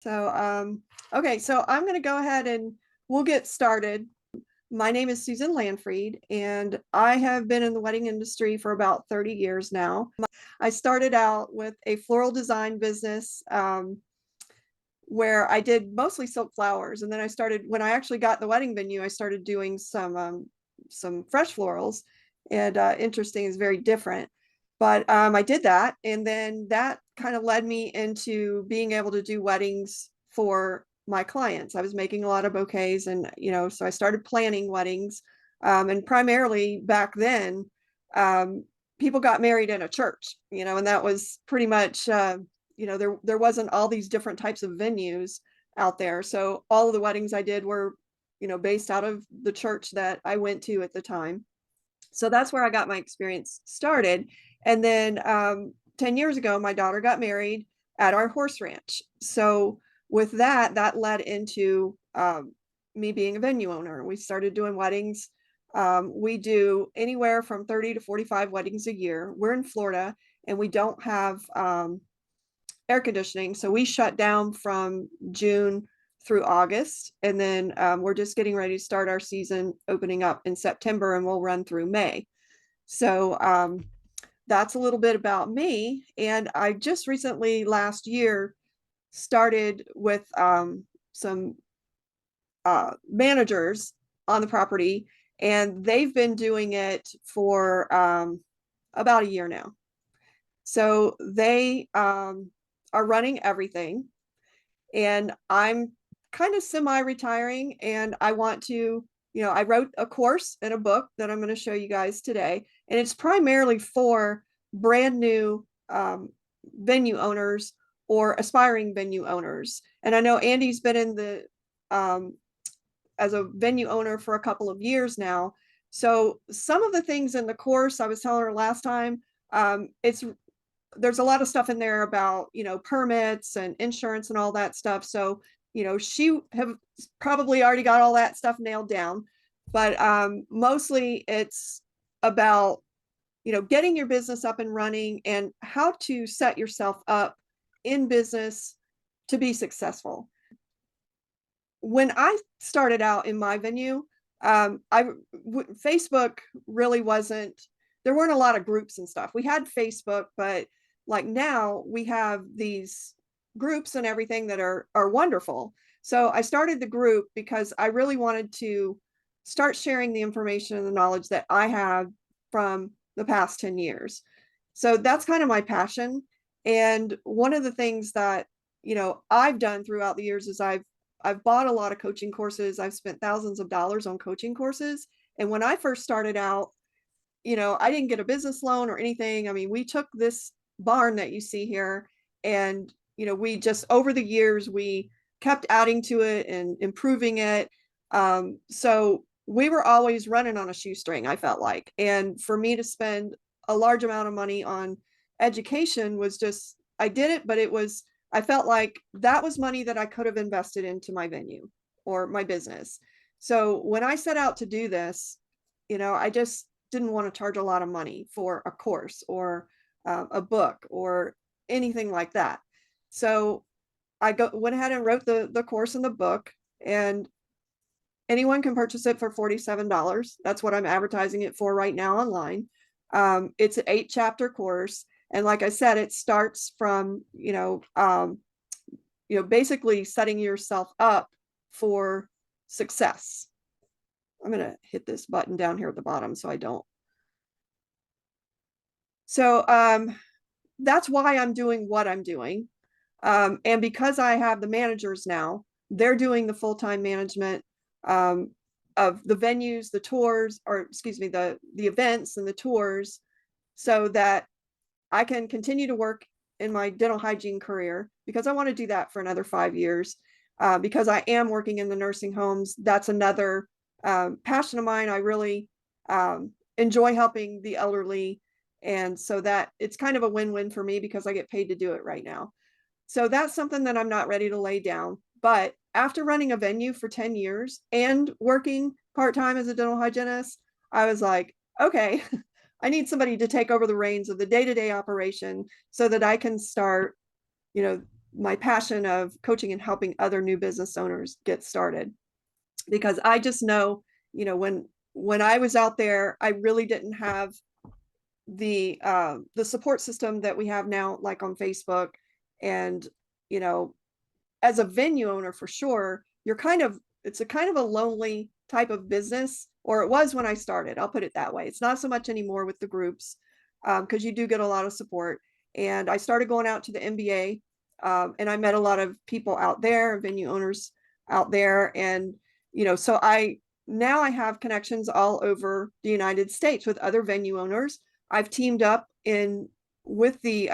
So, okay, so I'm going to go ahead and we'll get started. My name is Susan Lanfried, and I have been in the wedding industry for about 30 years now. I started out with a floral design business where I did mostly silk flowers, and then when I actually got the wedding venue, I started doing some fresh florals, and interesting is very different. But I did that, and then that kind of led me into being able to do weddings for my clients. I was making a lot of bouquets, and so I started planning weddings. And primarily back then, um, people got married in a church, and that was pretty much there wasn't all these different types of venues out there. So all of the weddings I did were, based out of the church that I went to at the time. So that's where I got my experience started. And then 10 years ago, my daughter got married at our horse ranch. So with that, that led into me being a venue owner. We started doing weddings. We do anywhere from 30 to 45 weddings a year. We're in Florida, and we don't have air conditioning. So we shut down from June through August. And then we're just getting ready to start our season opening up in September, and we'll run through May. So that's a little bit about me. And I just recently last year started with some managers on the property, and they've been doing it for about a year now. So they are running everything, and I'm kind of semi-retiring, and I want to, I wrote a course in a book that I'm going to show you guys today, and it's primarily for brand new venue owners or aspiring venue owners. And I know Andy's been in the as a venue owner for a couple of years now. So some of the things in the course, I was telling her last time, there's a lot of stuff in there about, permits and insurance and all that stuff. So, she have probably already got all that stuff nailed down, but mostly it's about, getting your business up and running and how to set yourself up in business to be successful. When I started out in my venue, Facebook really wasn't, there weren't a lot of groups and stuff. We had Facebook, but like now we have these groups and everything that are wonderful. So I started the group because I really wanted to start sharing the information and the knowledge that I have from the past 10 years. So that's kind of my passion. And one of the things that, I've done throughout the years is I've bought a lot of coaching courses. I've spent thousands of dollars on coaching courses. And when I first started out, I didn't get a business loan or anything. I mean, we took this barn that you see here, and, we just, over the years, we kept adding to it and improving it. So we were always running on a shoestring, I felt like. And for me to spend a large amount of money on education was just, I did it, but I felt like that was money that I could have invested into my venue or my business. So when I set out to do this, I just didn't want to charge a lot of money for a course or a book or anything like that. So I went ahead and wrote the course and the book, and anyone can purchase it for $47. That's what I'm advertising it for right now online. It's an 8-chapter course. And like I said, it starts from, basically setting yourself up for success. I'm going to hit this button down here at the bottom so I don't. So that's why I'm doing what I'm doing. And because I have the managers now, they're doing the full-time management of the venues, the tours, or excuse me, the events and the tours, so that I can continue to work in my dental hygiene career, because I want to do that for another 5 years. Because I am working in the nursing homes. That's another passion of mine. I really enjoy helping the elderly. And so that it's kind of a win-win for me because I get paid to do it right now. So that's something that I'm not ready to lay down. But after running a venue for 10 years and working part-time as a dental hygienist, I was like, okay, I need somebody to take over the reins of the day-to-day operation so that I can start, my passion of coaching and helping other new business owners get started. Because I just know, when I was out there, I really didn't have the support system that we have now, like on Facebook. And, you know, as a venue owner, for sure, it's a kind of a lonely type of business, or it was when I started. I'll put it that way. It's not so much anymore with the groups, because you do get a lot of support. And I started going out to the MBA, and I met a lot of people out there, venue owners out there. And, so now I have connections all over the United States with other venue owners. I've teamed up with the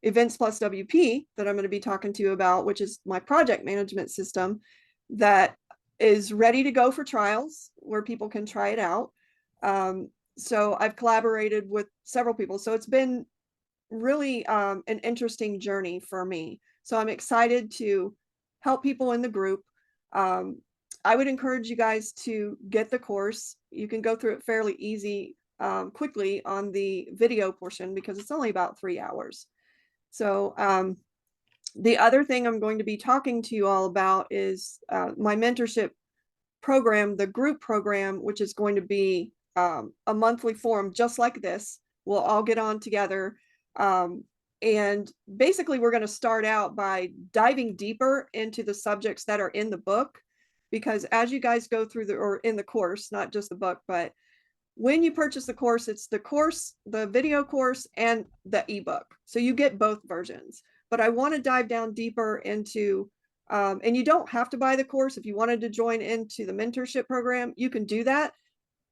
Events Plus WP that I'm going to be talking to you about, which is my project management system that is ready to go for trials where people can try it out. So I've collaborated with several people. So it's been really an interesting journey for me. So I'm excited to help people in the group. I would encourage you guys to get the course. You can go through it fairly quickly on the video portion, because it's only about 3 hours. So the other thing I'm going to be talking to you all about is my mentorship program, the group program, which is going to be a monthly forum just like this. We'll all get on together. And basically, we're going to start out by diving deeper into the subjects that are in the book, because as you guys go through or in the course, not just the book, but when you purchase the course, it's the course, the video course, and the ebook. So you get both versions. But I want to dive down deeper into, and you don't have to buy the course. If you wanted to join into the mentorship program, you can do that.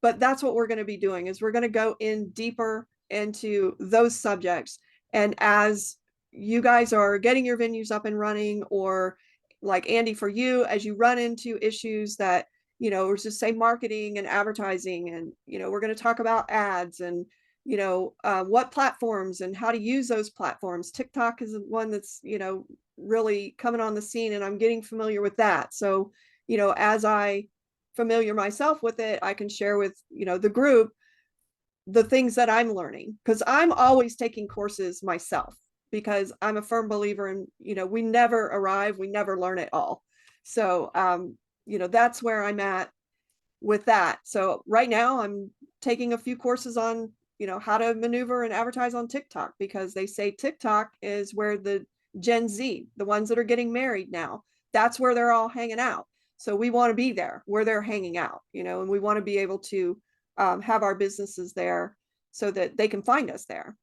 But that's what we're going to be doing, is we're going to go in deeper into those subjects. And as you guys are getting your venues up and running, or like Andy, for you, as you run into issues that, or just say marketing and advertising, and, we're going to talk about ads and, what platforms and how to use those platforms. TikTok is one that's, really coming on the scene, and I'm getting familiar with that. So, as I familiar myself with it, I can share with, the group the things that I'm learning, because I'm always taking courses myself, because I'm a firm believer in, we never arrive, we never learn it all. So, that's where I'm at with that. So right now I'm taking a few courses on, how to maneuver and advertise on TikTok, because they say TikTok is where the Gen Z, the ones that are getting married now, that's where they're all hanging out. So we want to be there where they're hanging out, and we want to be able to have our businesses there so that they can find us there.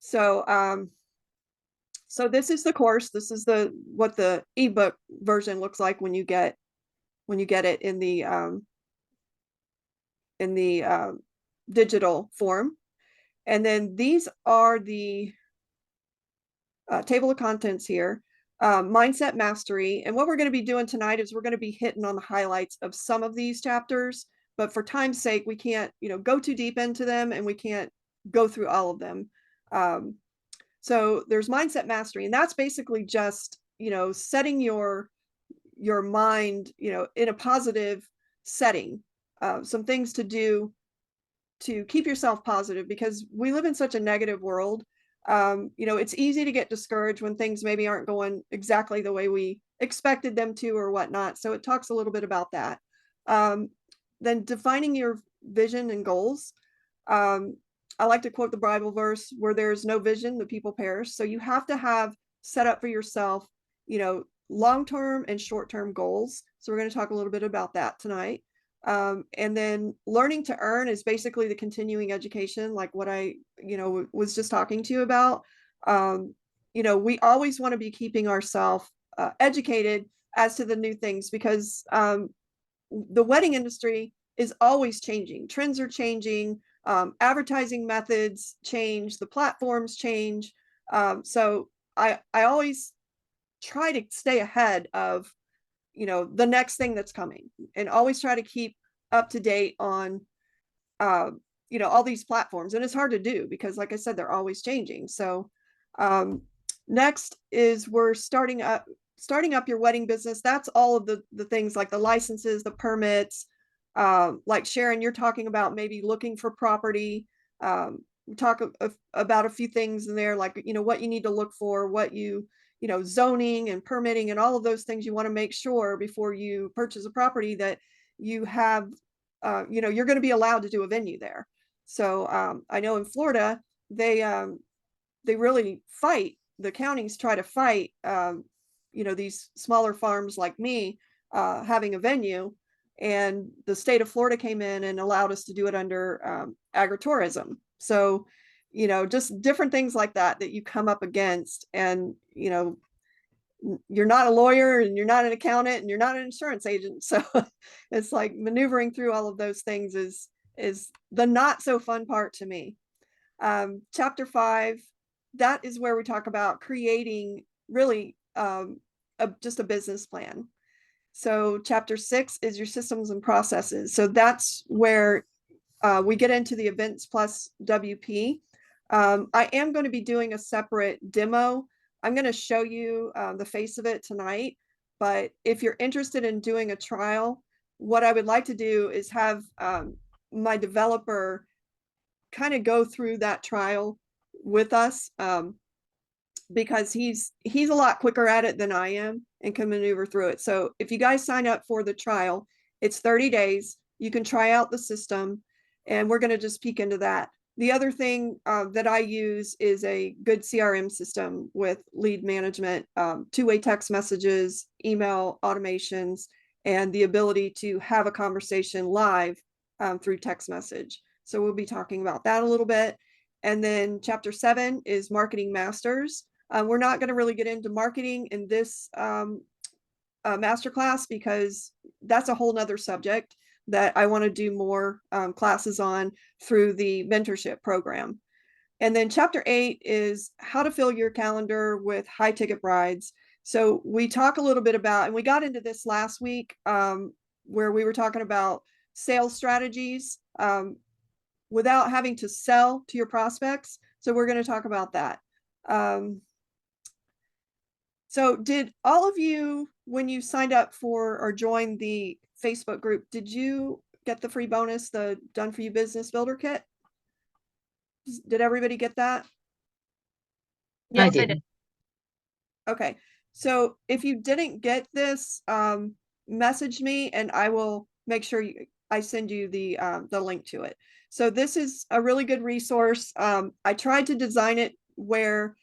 So, so this is the course. This is what the ebook version looks like when you get it in the digital form. And then these are the table of contents here. Mindset mastery. And what we're going to be doing tonight is we're going to be hitting on the highlights of some of these chapters, but for time's sake, we can't, go too deep into them, and we can't go through all of them. So there's mindset mastery, and that's basically just, setting your mind, in a positive setting. Some things to do to keep yourself positive, because we live in such a negative world. It's easy to get discouraged when things maybe aren't going exactly the way we expected them to, or whatnot. So it talks a little bit about that. Then defining your vision and goals. I like to quote the Bible verse, where there's no vision, the people perish. So you have to have set up for yourself, long-term and short-term goals. So we're going to talk a little bit about that tonight. And then learning to earn is basically the continuing education, like what I, was just talking to you about. We always want to be keeping ourselves educated as to the new things, because the wedding industry is always changing. Trends are changing. Advertising methods change. The platforms change. So I always try to stay ahead of, the next thing that's coming, and always try to keep up to date on, all these platforms. And it's hard to do, because like I said, they're always changing. So next is we're starting up your wedding business. That's all of the things like the licenses, the permits, like Sharon, you're talking about maybe looking for property. We talk about a few things in there, like, what you need to look for, what you zoning and permitting and all of those things. You want to make sure before you purchase a property that you have, you're going to be allowed to do a venue there. So I know in Florida, they really fight. The counties try to fight, these smaller farms like me having a venue. And the state of Florida came in and allowed us to do it under agritourism. So, just different things like that you come up against. And, you're not a lawyer and you're not an accountant and you're not an insurance agent. So it's like maneuvering through all of those things is the not so fun part to me. Chapter 5, that is where we talk about creating really just a business plan. So chapter 6 is your systems and processes. So that's where we get into the events plus WP. I am going to be doing a separate demo. I'm going to show you the face of it tonight, but if you're interested in doing a trial, what I would like to do is have my developer kind of go through that trial with us, because he's a lot quicker at it than I am and can maneuver through it. So if you guys sign up for the trial, it's 30 days. You can try out the system, and we're going to just peek into that. The other thing that I use is a good CRM system with lead management, two-way text messages, email automations, and the ability to have a conversation live through text message. So we'll be talking about that a little bit. And then chapter 7 is marketing masters. We're not going to really get into marketing in this masterclass because that's a whole nother subject that I want to do more classes on through the mentorship program. And then chapter 8 is how to fill your calendar with high ticket brides. So we talk a little bit about, and we got into this last week where we were talking about sales strategies without having to sell to your prospects. So we're going to talk about that. So did all of you, when you signed up for or joined the Facebook group, did you get the free bonus, the Done For You Business Builder Kit? Did everybody get that? Yes, I did. Okay. So if you didn't get this, message me and I will make sure I send you the link to it. So this is a really good resource. I tried to design it where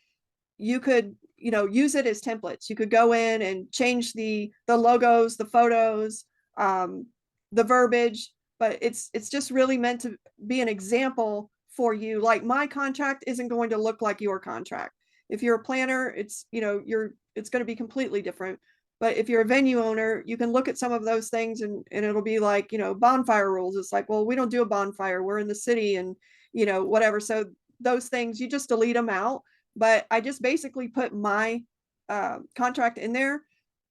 you could, use it as templates. You could go in and change the logos, the photos, the verbiage, but it's just really meant to be an example for you. Like my contract isn't going to look like your contract. If you're a planner, it's, it's going to be completely different. But if you're a venue owner, you can look at some of those things and it'll be like, bonfire rules. It's like, well, we don't do a bonfire. We're in the city and, whatever. So those things, you just delete them out. But I just basically put my contract in there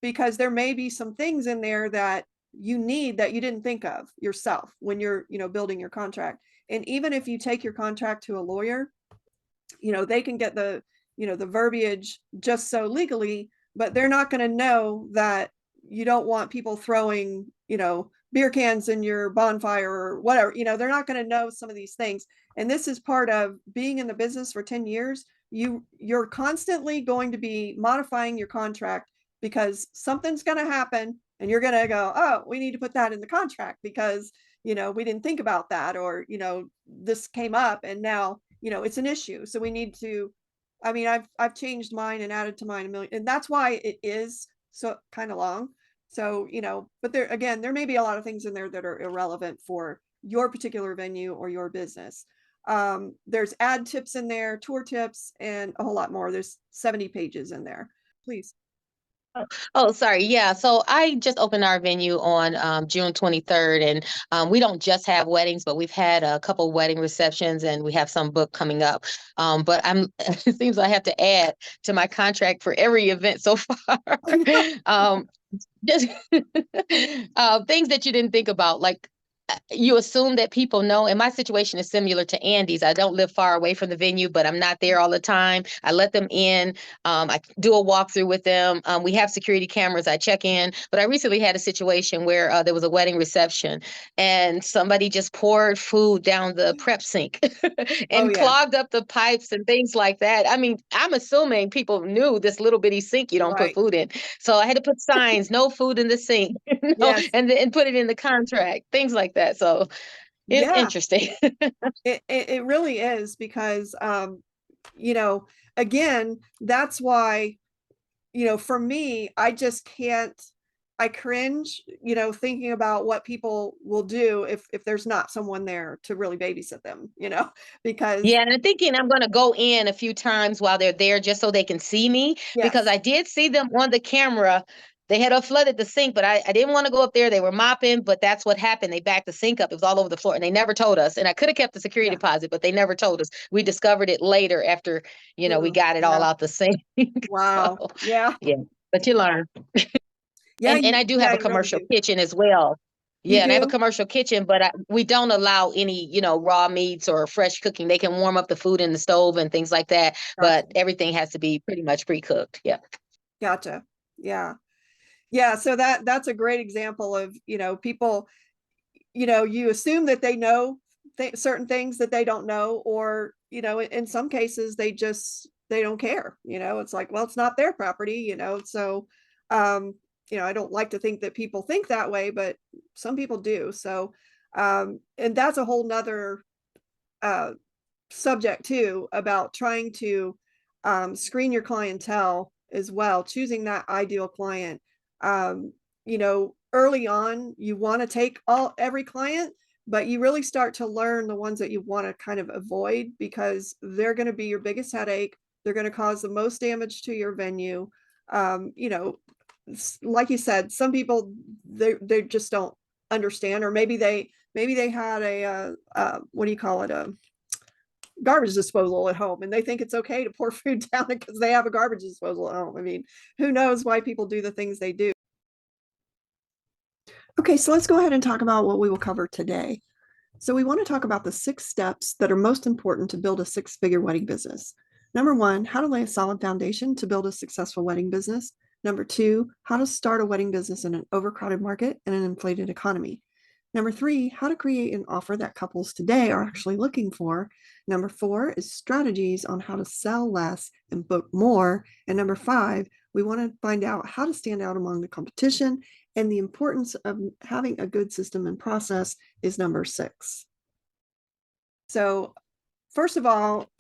because there may be some things in there that you need that you didn't think of yourself when you're, building your contract. And even if you take your contract to a lawyer, they can get the verbiage just so legally, but they're not going to know that you don't want people throwing, beer cans in your bonfire or whatever. They're not going to know some of these things. And this is part of being in the business for 10 years. You're constantly going to be modifying your contract because something's going to happen and you're going to go, oh, we need to put that in the contract because, we didn't think about that, or, this came up and now, it's an issue. So we need to, I mean, I've changed mine and added to mine a million, and that's why it is so kind of long. So, but there may be a lot of things in there that are irrelevant for your particular venue or your business. There's ad tips in there, tour tips, and a whole lot more. There's 70 pages in there. Please. Oh, sorry. Yeah. So I just opened our venue on June 23rd, and we don't just have weddings, but we've had a couple wedding receptions, and we have some book coming up. But it seems I have to add to my contract for every event so far. Just things that you didn't think about, like you assume that people know. And my situation is similar to Andy's. I don't live far away from the venue, but I'm not there all the time. I let them in. I do a walkthrough with them. We have security cameras. I check in. But I recently had a situation where there was a wedding reception and somebody just poured food down the prep sink Oh and yeah, clogged up the pipes and things like that. I mean, I'm assuming people knew this little bitty sink you don't put right. food in. So I had to put signs, no food in the sink, Yes. and put it in the contract, things like that. So it's Yeah, interesting. it really is because you know, again, that's why, for me, I just can't, I cringe, thinking about what people will do if there's not someone there to really babysit them, because Yeah, and I'm thinking I'm going to go in a few times while they're there just so they can see me because yes, I did see them on the camera. They had flooded the sink, but I didn't want to go up there. They were mopping, but that's what happened. They backed the sink up. It was all over the floor, and they never told us. And I could have kept the security yeah, deposit, but they never told us. We discovered it later after, we ugh, got it all yeah, out the sink. wow, So, yeah, yeah, but you learn. yeah, And I do yeah, have a you really commercial do. kitchen as well. You Yeah, and I have a do? commercial kitchen, but we don't allow any, raw meats or fresh cooking. They can warm up the food in the stove and things like that, Gotcha, but everything has to be pretty much pre-cooked. Yeah. gotcha. Yeah, yeah. So that's a great example of, people, you assume that they know certain things that they don't know, or, in some cases they don't care, it's like, well, it's not their property, so, um, I don't like to think that people think that way, but some people do. So, and that's a whole nother, uh, subject too, about trying to, screen your clientele as well, choosing that ideal client. Um, early on, you want to take every client, but you really start to learn the ones that you want to kind of avoid because they're going to be your biggest headache. They're going to cause the most damage to your venue. Like you said, some people they just don't understand, or maybe they had a what do you call it, a garbage disposal at home and they think it's okay to pour food down it because they have a garbage disposal at home. I mean, who knows why people do the things they do. Okay, so let's go ahead and talk about what we will cover today. So we want to talk about the 6 steps that are most important to build a 6-figure wedding business. Number 1, how to lay a solid foundation to build a successful wedding business. Number 2, how to start a wedding business in an overcrowded market and an inflated economy. Number 3, how to create an offer that couples today are actually looking for. Number 4 is strategies on how to sell less and book more. And number 5, we want to find out how to stand out among the competition, and the importance of having a good system and process is number 6. So, first of all,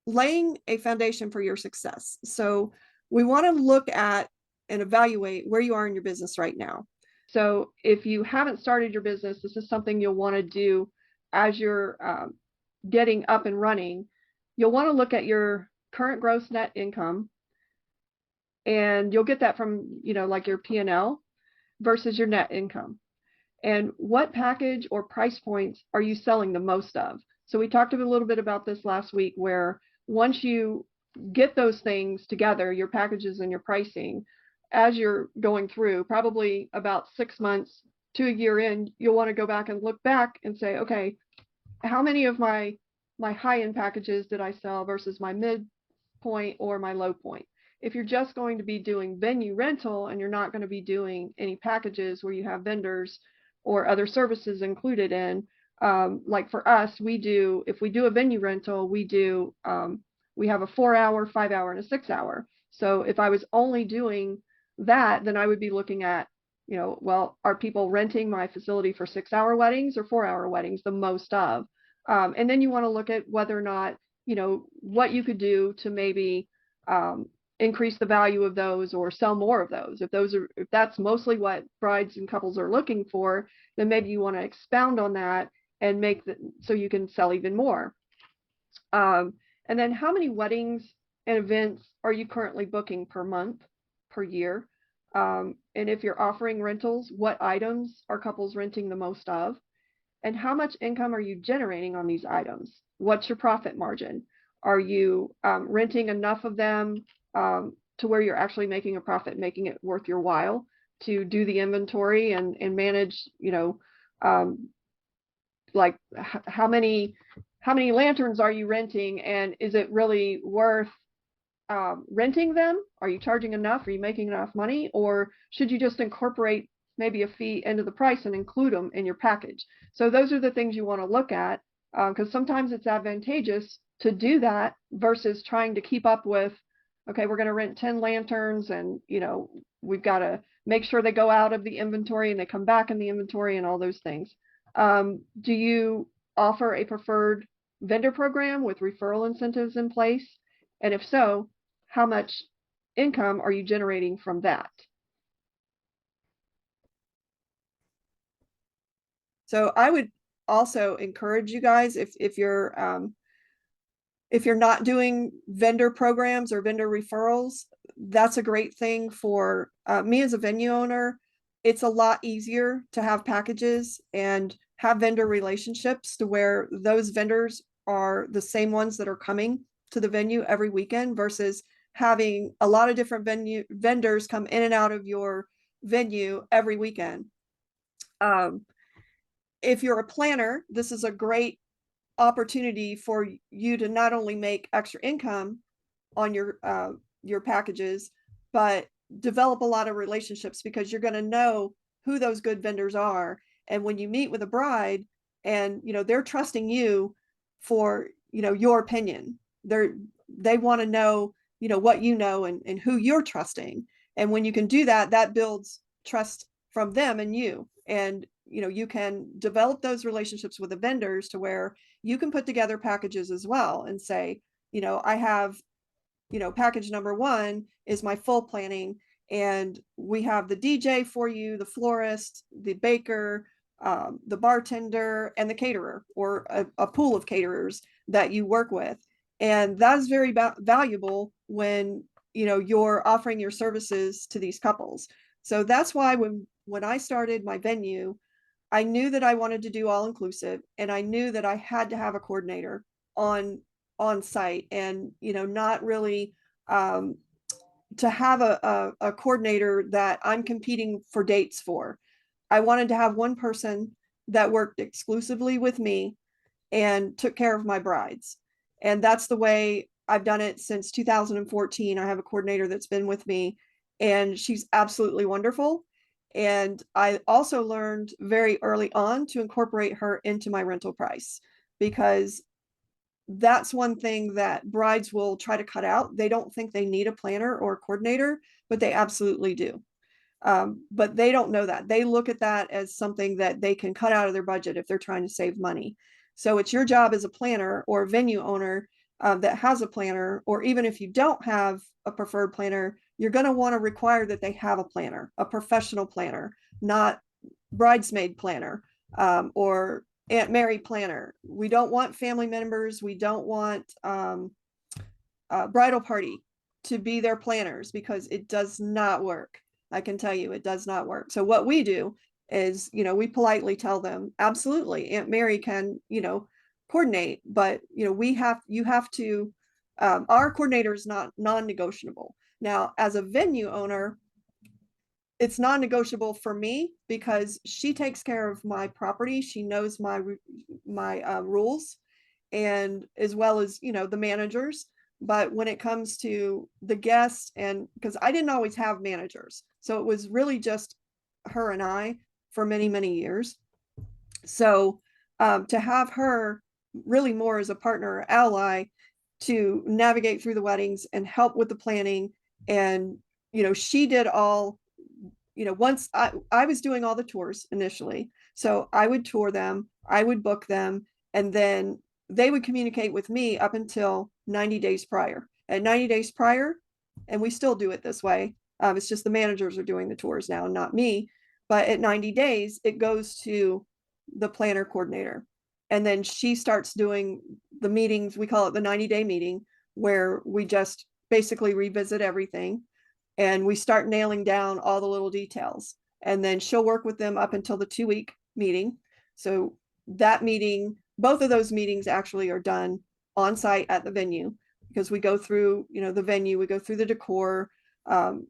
laying a foundation for your success. So, we want to look at and evaluate where you are in your business right now. So, if you haven't started your business, this is something you'll want to do as you're getting up and running. You'll want to look at your current gross net income, and you'll get that from, like your P&L versus your net income. And what package or price points are you selling the most of? So we talked a little bit about this last week, where once you get those things together, your packages and your pricing, as you're going through, probably about 6 months to a year in, you'll want to go back and look back and say, okay, how many of my high-end packages did I sell versus my midpoint or my low point? If you're just going to be doing venue rental and you're not going to be doing any packages where you have vendors or other services included in, like for us, if we do a venue rental, we have a 4-hour, 5-hour, and a 6-hour. So if I was only doing that, then I would be looking at, well, are people renting my facility for 6-hour weddings or 4-hour weddings the most of? And then you want to look at whether or not, what you could do to maybe increase the value of those or sell more of those. If that's mostly what brides and couples are looking for, then maybe you want to expound on that and so you can sell even more. And then how many weddings and events are you currently booking per month, per year? And if you're offering rentals, what items are couples renting the most of? And how much income are you generating on these items? What's your profit margin? Are you renting enough of them to where you're actually making a profit, making it worth your while to do the inventory and manage, like how many lanterns are you renting, and is it really worth renting them? Are you charging enough? Are you making enough money? Or should you just incorporate maybe a fee into the price and include them in your package? So those are the things you want to look at, because sometimes it's advantageous to do that versus trying to keep up with, okay, we're going to rent 10 lanterns and, we've got to make sure they go out of the inventory and they come back in the inventory and all those things. Do you offer a preferred vendor program with referral incentives in place? And if so, how much income are you generating from that? So I would also encourage you guys, if you're not doing vendor programs or vendor referrals, that's a great thing for me as a venue owner. It's a lot easier to have packages and have vendor relationships to where those vendors are the same ones that are coming to the venue every weekend versus having a lot of different vendors come in and out of your venue every weekend. If you're a planner, this is a great opportunity for you to not only make extra income on your packages, but develop a lot of relationships, because you're going to know who those good vendors are. And when you meet with a bride and they're trusting you for your opinion, they want to know what you know and who you're trusting. And when you can do that, that builds trust from them and you. And you can develop those relationships with the vendors to where you can put together packages as well and say, I have, package number one is my full planning, and we have the DJ for you, the florist, the baker, the bartender, and the caterer, or a pool of caterers that you work with. And that is very valuable when you're offering your services to these couples. So that's why when I started my venue, I knew that I wanted to do all inclusive, and I knew that I had to have a coordinator on site, and not really to have a coordinator that I'm competing for dates for. I wanted to have one person that worked exclusively with me and took care of my brides. And that's the way I've done it since 2014. I have a coordinator that's been with me, and she's absolutely wonderful. And I also learned very early on to incorporate her into my rental price, because that's one thing that brides will try to cut out. They don't think they need a planner or a coordinator, but they absolutely do. But they don't know that. They look at that as something that they can cut out of their budget if they're trying to save money. So it's your job as a planner or a venue owner that has a planner, or even if you don't have a preferred planner, you're going to want to require that they have a planner, a professional planner, not bridesmaid planner or Aunt Mary planner. We don't want family members. We don't want bridal party to be their planners, because it does not work. I can tell you it does not work. So what we do is, we politely tell them, absolutely, Aunt Mary can, coordinate, but you have to, our coordinator is not non-negotiable. Now, as a venue owner, it's non-negotiable for me because she takes care of my property. She knows my rules, and as well as the managers. But when it comes to the guests, and because I didn't always have managers, so it was really just her and I for many, many years. So to have her really more as a partner or ally to navigate through the weddings and help with the planning, and she did all, once I was doing all the tours initially, so I would tour them, I would book them, and then they would communicate with me up until 90 days prior. At 90 days prior, and we still do it this way, it's just the managers are doing the tours now, not me. But at 90 days, it goes to the planner coordinator. And then she starts doing the meetings. We call it the 90-day meeting, where we just basically revisit everything and we start nailing down all the little details. And then she'll work with them up until the 2-week meeting. So that meeting, both of those meetings actually are done on site at the venue, because we go through, the venue, we go through the decor, and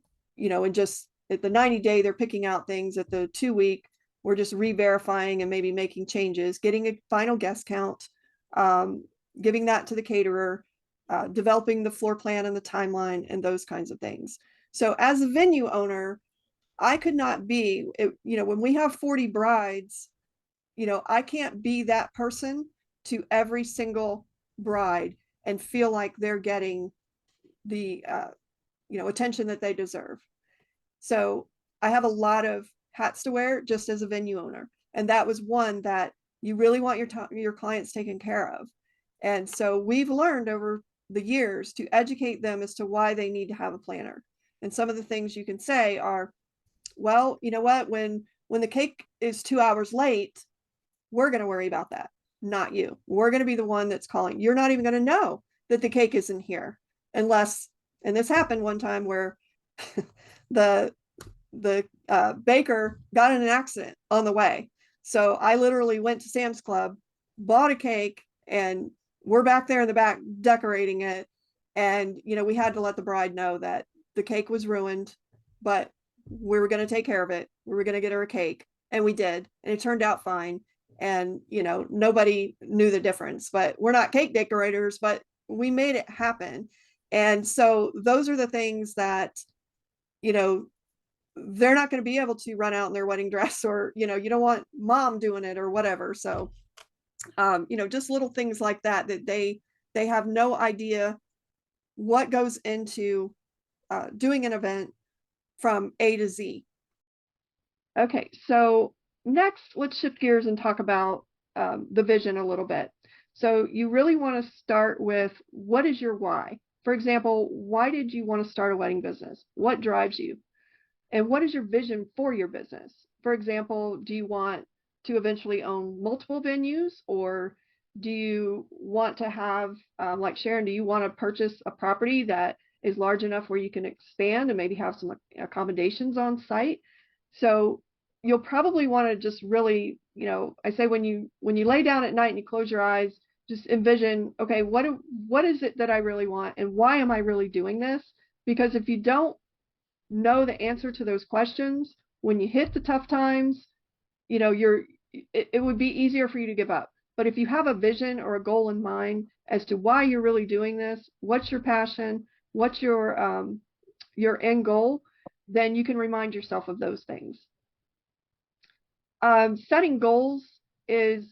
just at the 90-day, they're picking out things. At the 2-week, we're just re-verifying and maybe making changes, getting a final guest count, giving that to the caterer, developing the floor plan and the timeline and those kinds of things. So as a venue owner, I could not be, when we have 40 brides, I can't be that person to every single bride and feel like they're getting the, attention that they deserve. So I have a lot of hats to wear just as a venue owner. And that was one that you really want your clients taken care of. And so we've learned over the years to educate them as to why they need to have a planner. And some of the things you can say are, well, you know what, when the cake is 2 hours late, we're going to worry about that, not you. We're going to be the one that's calling. You're not even going to know that the cake isn't here unless, and this happened one time where the baker got in an accident on the way. So I literally went to Sam's Club, bought a cake, and we're back there in the back decorating it. And, we had to let the bride know that the cake was ruined, but we were going to take care of it. We were going to get her a cake, and we did. And it turned out fine. And, nobody knew the difference, but we're not cake decorators, but we made it happen. And so those are the things that, they're not going to be able to run out in their wedding dress, or, you don't want mom doing it or whatever. So, just little things like that they have no idea what goes into doing an event from A to Z. Okay, so next, let's shift gears and talk about the vision a little bit. So you really want to start with, what is your why? For example, why did you want to start a wedding business? What drives you? And what is your vision for your business? For example, do you want to eventually own multiple venues, or do you want to have, like Sharon, do you want to purchase a property that is large enough where you can expand and maybe have some accommodations on site? So you'll probably want to just really, I say when you lay down at night and you close your eyes, just envision, okay, what is it that I really want, and why am I really doing this? Because if you don't know the answer to those questions, when you hit the tough times, it would be easier for you to give up. But if you have a vision or a goal in mind as to why you're really doing this, what's your passion, what's your end goal, then you can remind yourself of those things. Setting goals is,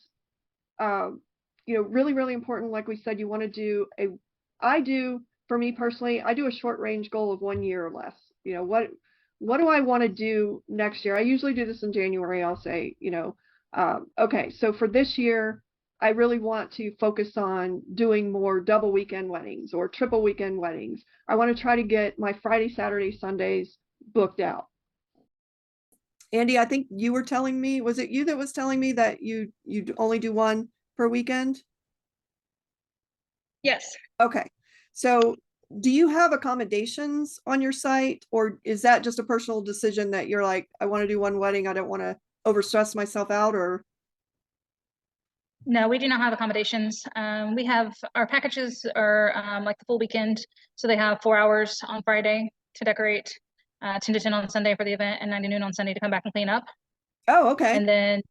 really, really important. Like we said, you want to do for me personally, I do a short range goal of 1 year or less. What do I want to do next year? I usually do this in January. I'll say, okay, so for this year, I really want to focus on doing more double weekend weddings or triple weekend weddings. I want to try to get my Friday, Saturday, Sundays booked out. Andy, I think you were telling me, was it you that was telling me that you only do one per weekend? Yes. Okay. So do you have accommodations on your site, or is that just a personal decision that you're like, I want to do one wedding, I don't want to overstress myself out? Or No, we do not have accommodations. We have, our packages are like the full weekend. So they have 4 hours on Friday to decorate, 10 to 10 on Sunday for the event, and 9 to noon on Sunday to come back and clean up. Oh, okay. And then,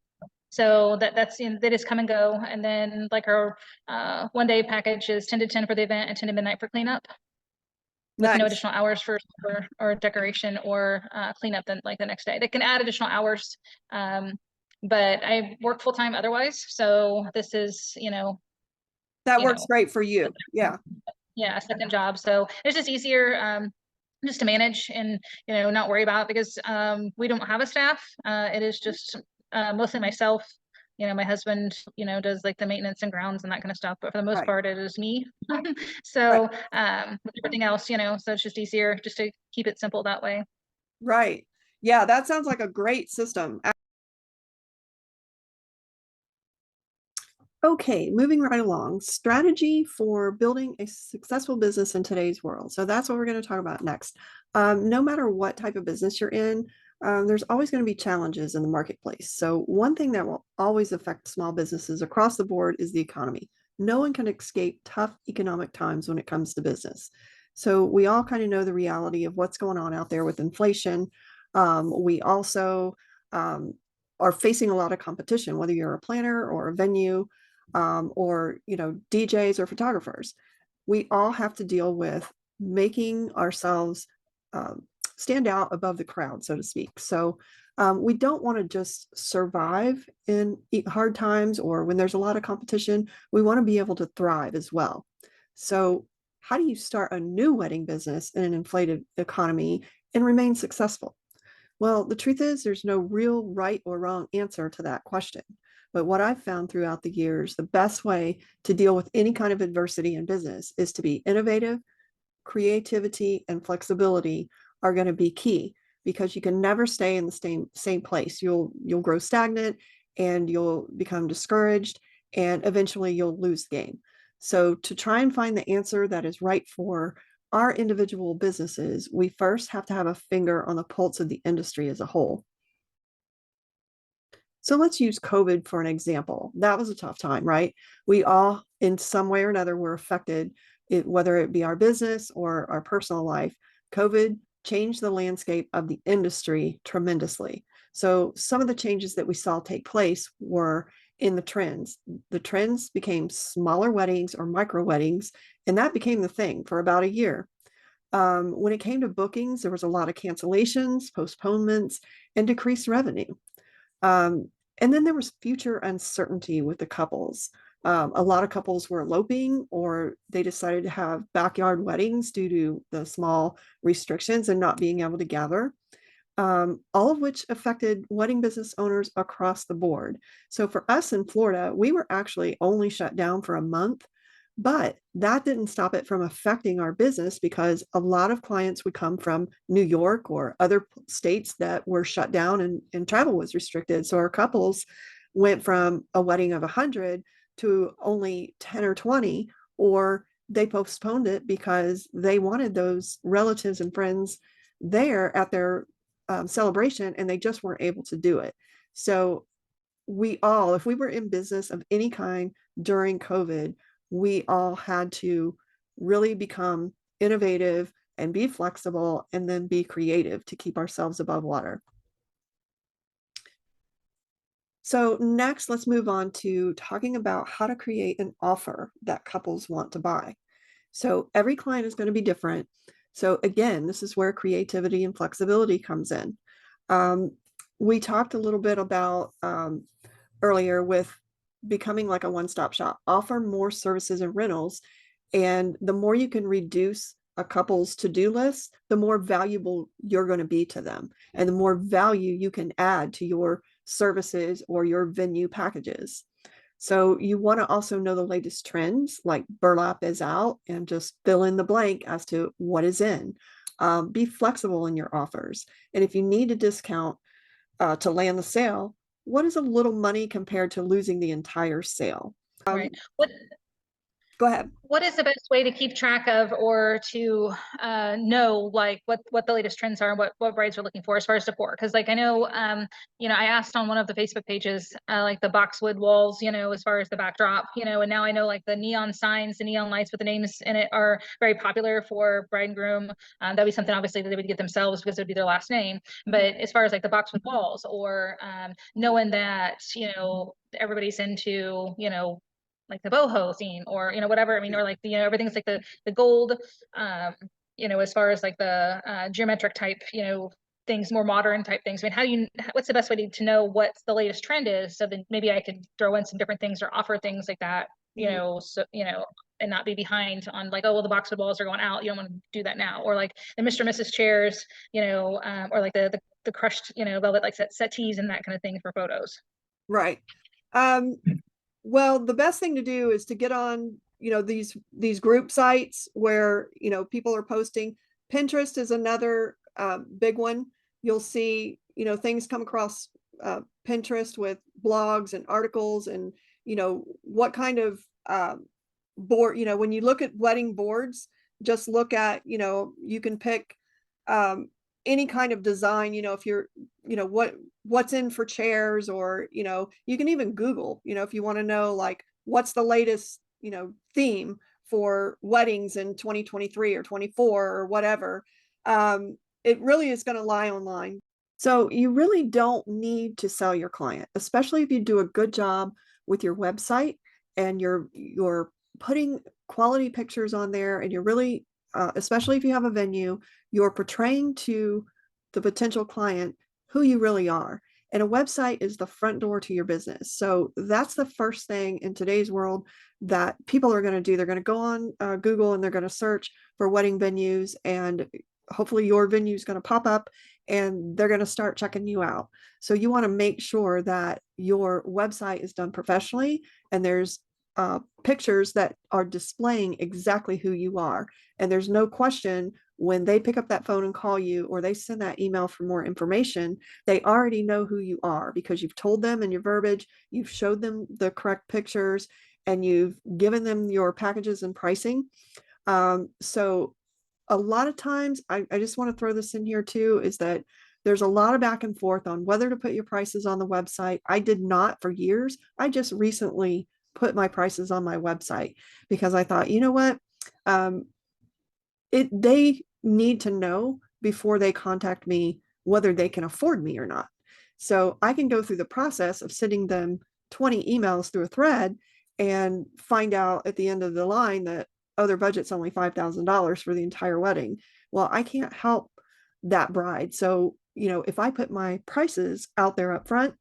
so that's that is come and go. And then like our 1 day package is 10 to 10 for the event and 10 to midnight for cleanup, with no additional hours for or decoration or cleanup then like the next day. They can add additional hours, but I work full time otherwise. So this is, that works great for you. Yeah. Yeah, a second job. So it's just easier just to manage and, not worry about it, because we don't have a staff. It is just mostly myself. My husband, does like the maintenance and grounds and that kind of stuff, but for the most part, it is me. So with everything else, so it's just easier just to keep it simple that way. Right. Yeah, that sounds like a great system. Okay, moving right along, strategy for building a successful business in today's world. So that's what we're going to talk about next. No matter what type of business you're in, there's always going to be challenges in the marketplace. So one thing that will always affect small businesses across the board is the economy. No one can escape tough economic times when it comes to business. So we all kind of know the reality of what's going on out there with inflation. We also are facing a lot of competition, whether you're a planner or a venue, or, DJs or photographers. We all have to deal with making ourselves stand out above the crowd, so to speak. So we don't want to just survive in hard times or when there's a lot of competition. We want to be able to thrive as well. So how do you start a new wedding business in an inflated economy and remain successful? Well, the truth is there's no real right or wrong answer to that question. But what I've found throughout the years, the best way to deal with any kind of adversity in business is to be innovative. Creativity and flexibility are going to be key, because you can never stay in the same place. You'll grow stagnant and you'll become discouraged, and eventually you'll lose the game. So to try and find the answer that is right for our individual businesses, we first have to have a finger on the pulse of the industry as a whole. So let's use COVID for an example. That was a tough time, right? We all, in some way or another, were affected, whether it be our business or our personal life. COVID changed the landscape of the industry tremendously. So some of the changes that we saw take place were in the trends. The trends became smaller weddings or micro weddings, and that became the thing for about a year. When it came to bookings, there was a lot of cancellations, postponements, and decreased revenue. And then there was future uncertainty with the couples. A lot of couples were eloping, or they decided to have backyard weddings due to the small restrictions and not being able to gather, all of which affected wedding business owners across the board. So for us in Florida, we were actually only shut down for a month, but that didn't stop it from affecting our business, because a lot of clients would come from New York or other states that were shut down and travel was restricted. So our couples went from a wedding of 100 to only 10 or 20, or they postponed it because they wanted those relatives and friends there at their celebration, and they just weren't able to do it. So if we were in business of any kind during COVID, we all had to really become innovative and be flexible, and then be creative to keep ourselves above water. So next, let's move on to talking about how to create an offer that couples want to buy. So every client is going to be different. So again, this is where creativity and flexibility comes in. We talked a little bit about earlier with becoming like a one-stop shop. Offer more services and rentals, and the more you can reduce a couple's to-do list, the more valuable you're going to be to them, and the more value you can add to your services or your venue packages. So you want to also know the latest trends, like burlap is out, and just fill in the blank as to what is in. Be flexible in your offers, and if you need a discount to land the sale, what is a little money compared to losing the entire sale? Right. Go ahead. What is the best way to keep track of, or to know like what the latest trends are and what brides are looking for as far as decor? Because like I know, I asked on one of the Facebook pages, like the boxwood walls, as far as the backdrop, and now I know like the neon signs, the neon lights with the names in it are very popular for bride and groom. That'd be something obviously that they would get themselves, because it would be their last name. But as far as like the boxwood walls, or knowing that, everybody's into, like the boho theme, or whatever. I mean, or like everything's like the gold, as far as like the geometric type, things, more modern type things. I mean, what's the best way to know what the latest trend is, so then maybe I could throw in some different things or offer things like that, so and not be behind on like, oh well, the boxwood walls are going out, you don't want to do that now, or like the Mr. and Mrs. chairs, or like the crushed, velvet like settees and that kind of thing for photos. Right. Well, the best thing to do is to get on, these group sites where, people are posting. Pinterest is another big one. You'll see, things come across Pinterest with blogs and articles, and, what kind of board, when you look at wedding boards, just look at, you can pick any kind of design, if you're, what's in for chairs, or, you can even Google, if you want to know, like, what's the latest, theme for weddings in 2023 or 24 or whatever. It really is going to lie online. So you really don't need to sell your client, especially if you do a good job with your website and you're putting quality pictures on there, and you're really, especially if you have a venue, you're portraying to the potential client who you really are. And a website is the front door to your business. So that's the first thing in today's world that people are going to do. They're going to go on Google and they're going to search for wedding venues, and hopefully your venue is going to pop up and they're going to start checking you out. So you want to make sure that your website is done professionally and there's pictures that are displaying exactly who you are. And there's no question when they pick up that phone and call you, or they send that email for more information, they already know who you are because you've told them in your verbiage, you've showed them the correct pictures, and you've given them your packages and pricing. So a lot of times, I just want to throw this in here too, is that there's a lot of back and forth on whether to put your prices on the website. I did not for years. I just recently put my prices on my website because I thought, you know what? They need to know before they contact me whether they can afford me or not. So I can go through the process of sending them 20 emails through a thread and find out at the end of the line that, oh, their budget's only $5,000 for the entire wedding. Well, I can't help that bride. So, if I put my prices out there up front,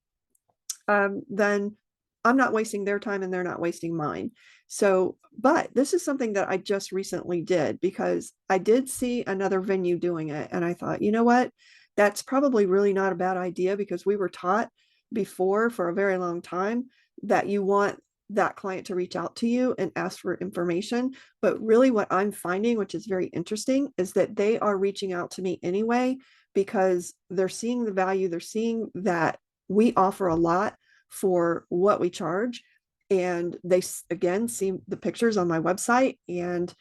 then I'm not wasting their time and they're not wasting mine. So, but this is something that I just recently did because I did see another venue doing it. And I thought, you know what? That's probably really not a bad idea, because we were taught before for a very long time that you want that client to reach out to you and ask for information. But really what I'm finding, which is very interesting, is that they are reaching out to me anyway, because they're seeing the value. They're seeing that we offer a lot for what we charge. And they, again, see the pictures on my website, and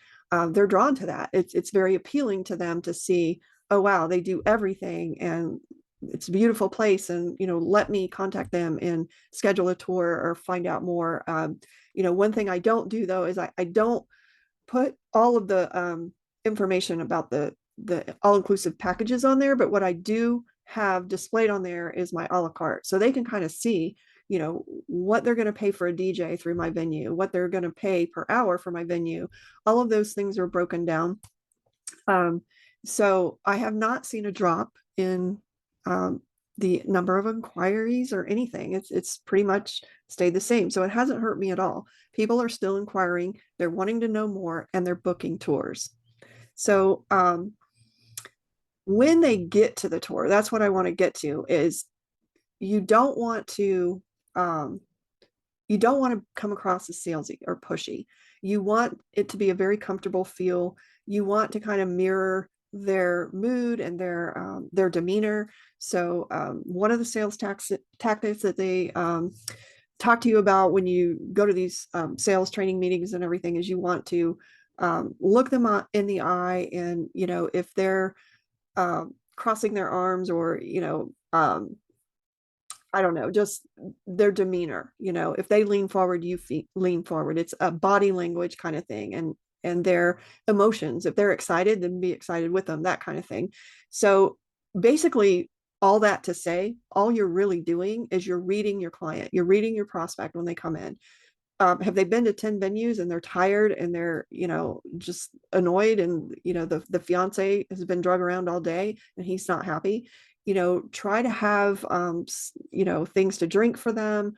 they're drawn to that. It's very appealing to them to see, oh, wow, they do everything and it's a beautiful place. And, let me contact them and schedule a tour or find out more. One thing I don't do though, is I don't put all of the information about the all-inclusive packages on there. But what I do have displayed on there is my a la carte. So they can kind of see, what they're going to pay for a DJ through my venue, what they're going to pay per hour for my venue. All of those things are broken down. So I have not seen a drop in the number of inquiries or anything. It's pretty much stayed the same. So it hasn't hurt me at all. People are still inquiring, they're wanting to know more, and they're booking tours. So when they get to the tour, that's what I want to get to, is you don't want to come across as salesy or pushy. You want it to be a very comfortable feel. You want to kind of mirror their mood and their demeanor. So one of the sales tactics that they talk to you about when you go to these sales training meetings and everything is you want to look them in the eye, and if they're crossing their arms, or I don't know, just their demeanor, if they lean forward, you lean forward. It's a body language kind of thing, and their emotions. If they're excited, then be excited with them, that kind of thing. So basically, all that to say, all you're really doing is you're reading your client, you're reading your prospect when they come in. Have they been to 10 venues and they're tired and they're, just annoyed, and, the fiance has been drug around all day and he's not happy? Try to have, things to drink for them,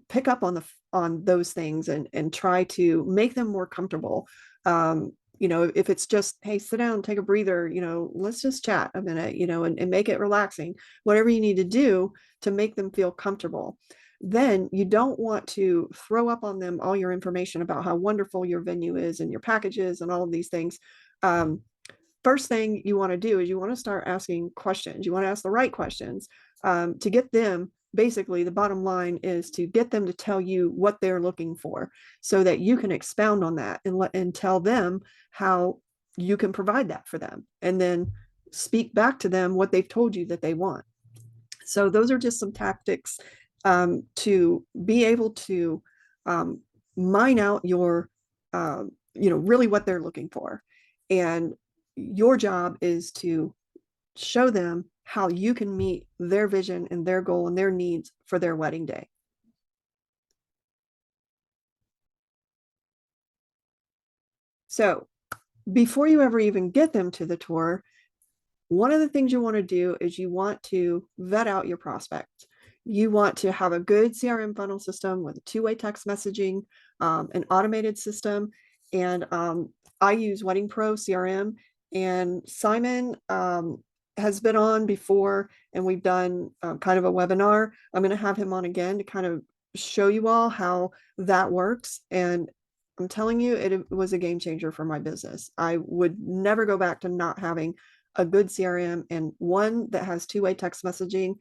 pick up on those things, and try to make them more comfortable. If it's just, hey, sit down, take a breather, let's just chat a minute, and make it relaxing, whatever you need to do to make them feel comfortable. Then you don't want to throw up on them all your information about how wonderful your venue is and your packages and all of these things. First thing you want to do is you want to start asking questions. You want to ask the right questions to get them. Basically, the bottom line is to get them to tell you what they're looking for, so that you can expound on that and tell them how you can provide that for them, and then speak back to them what they've told you that they want. So those are just some tactics to be able to mine out your, really what they're looking for. And your job is to show them how you can meet their vision and their goal and their needs for their wedding day. So before you ever even get them to the tour, one of the things you want to do is you want to vet out your prospects. You want to have a good CRM funnel system with two-way text messaging, an automated system. And I use Wedding Pro CRM, and Simon has been on before, and we've done kind of a webinar. I'm going to have him on again to kind of show you all how that works. And I'm telling you, it was a game changer for my business. I would never go back to not having a good CRM and one that has two-way text messaging,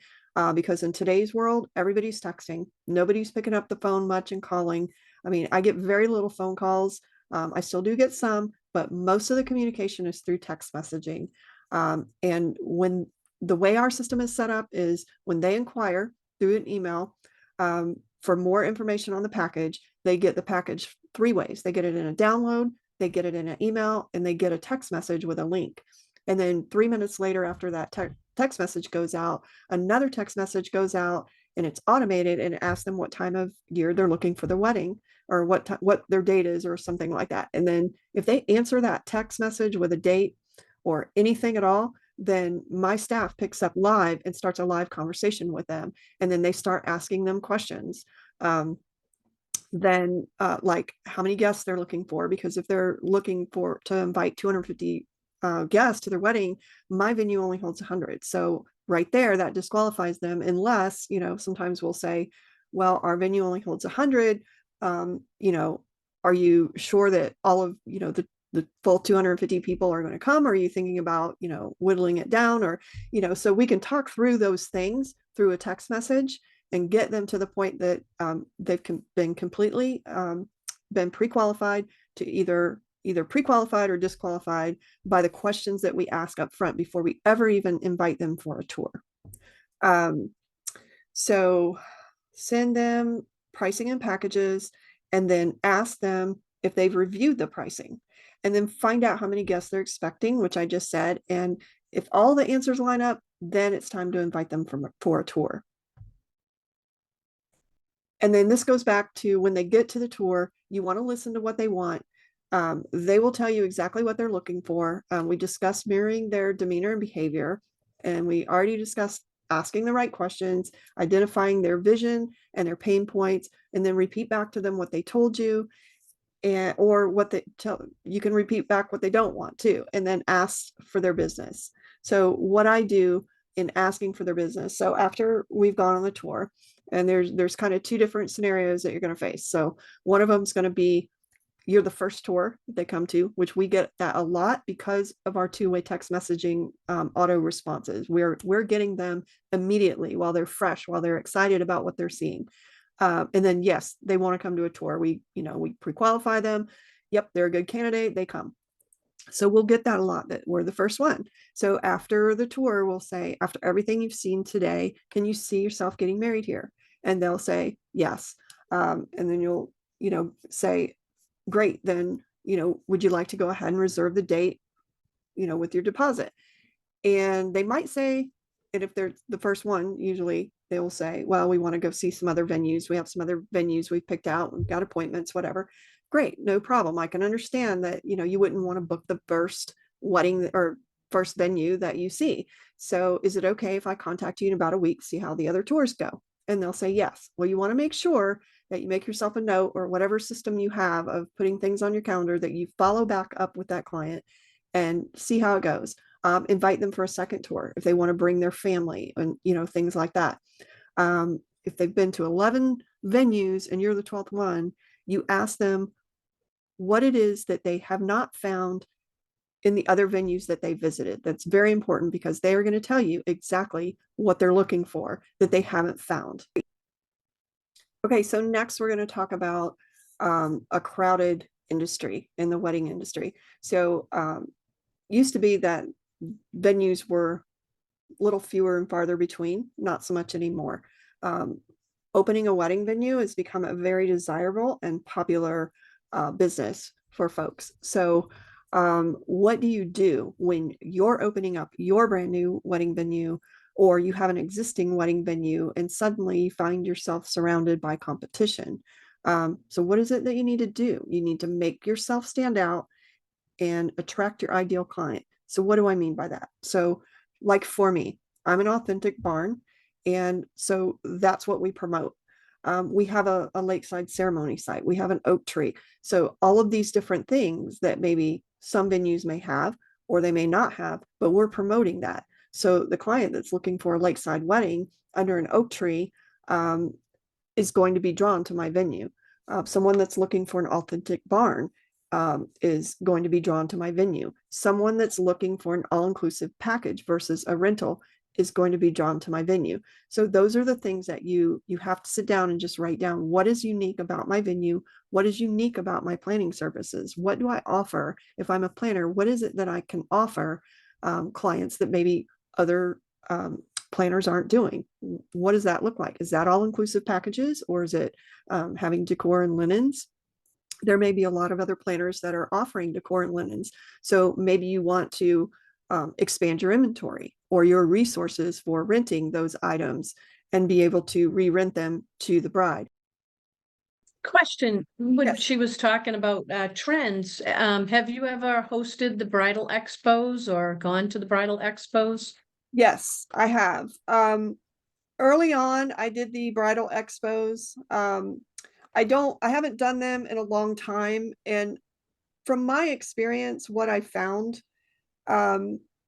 because in today's world, everybody's texting. Nobody's picking up the phone much and calling. I mean, I get very little phone calls. I still do get some, but most of the communication is through text messaging. And when the way our system is set up is when they inquire through an email for more information on the package, they get the package three ways. They get it in a download, they get it in an email, and they get a text message with a link. And then 3 minutes later, after that text message goes out, another text message goes out, and it's automated, and it asks them what time of year they're looking for the wedding, or what their date is, or something like that. And then if they answer that text message with a date or anything at all, then my staff picks up live and starts a live conversation with them. And then they start asking them questions. Then like how many guests they're looking for, because if they're looking to invite 250 guests to their wedding, my venue only holds 100. So right there, that disqualifies them, unless, sometimes we'll say, well, our venue only holds 100. Are you sure that all of, the full 250 people are going to come? Or are you thinking about, whittling it down? Or, so we can talk through those things through a text message and get them to the point that they've been completely been pre-qualified to either pre-qualified or disqualified by the questions that we ask up front before we ever even invite them for a tour. So send them pricing and packages, and then ask them if they've reviewed the pricing, and then find out how many guests they're expecting, which I just said. And if all the answers line up, then it's time to invite them for a tour. And then this goes back to when they get to the tour, you want to listen to what they want. They will tell you exactly what they're looking for. We discussed mirroring their demeanor and behavior, and we already discussed asking the right questions, identifying their vision and their pain points, and then repeat back to them what they told you, or what they tell you. Can repeat back what they don't want too, and then ask for their business. So what I do in asking for their business, so after we've gone on the tour, and there's kind of two different scenarios that you're going to face. So one of them is going to be you're the first tour they come to, which we get that a lot because of our two-way text messaging auto responses. We're getting them immediately while they're fresh, while they're excited about what they're seeing. And then, yes, they want to come to a tour. We pre-qualify them. Yep, they're a good candidate. They come. So we'll get that a lot, that we're the first one. So after the tour, we'll say, after everything you've seen today, can you see yourself getting married here? And they'll say, yes. And then you'll, say, great, then, would you like to go ahead and reserve the date, with your deposit? And they might say, and if they're the first one, usually they will say, well, we want to go see some other venues. We have some other venues we've picked out. We've got appointments, whatever. Great, no problem. I can understand that, you wouldn't want to book the first wedding or first venue that you see. So is it okay if I contact you in about a week, see how the other tours go? And they'll say yes. Well, you want to make sure that you make yourself a note, or whatever system you have of putting things on your calendar, that you follow back up with that client and see how it goes. Invite them for a second tour if they want to bring their family, and things like that. If they've been to 11 venues and you're the 12th one, you ask them what it is that they have not found in the other venues that they visited. That's very important, because they are going to tell you exactly what they're looking for that they haven't found. Okay, so next we're going to talk about a crowded industry in the wedding industry. So used to be that venues were a little fewer and farther between, not so much anymore. Opening a wedding venue has become a very desirable and popular business for folks. So What do you do when you're opening up your brand new wedding venue, or you have an existing wedding venue and suddenly you find yourself surrounded by competition? So what is it that you need to do? You need to make yourself stand out and attract your ideal client. So what do I mean by that? So like for me, I'm an authentic barn, and so that's what we promote. We have a lakeside ceremony site. We have an oak tree. So all of these different things that maybe some venues may have or they may not have, but we're promoting that. So the client that's looking for a lakeside wedding under an oak tree is going to be drawn to my venue. Someone that's looking for an authentic barn is going to be drawn to my venue. Someone that's looking for an all-inclusive package versus a rental is going to be drawn to my venue. So those are the things that you have to sit down and just write down. What is unique about my venue? What is unique about my planning services? What do I offer? If I'm a planner, what is it that I can offer clients that maybe other planners aren't doing? What does that look like? Is that all-inclusive packages, or is it having decor and linens? There may be a lot of other planners that are offering decor and linens. So maybe you want to expand your inventory or your resources for renting those items and be able to re-rent them to the bride. Question, when Yes. she was talking about trends, have you ever hosted the bridal expos or gone to the bridal expos? Yes, I have. Early on, I did the bridal expos. I haven't done them in a long time. And from my experience, what I found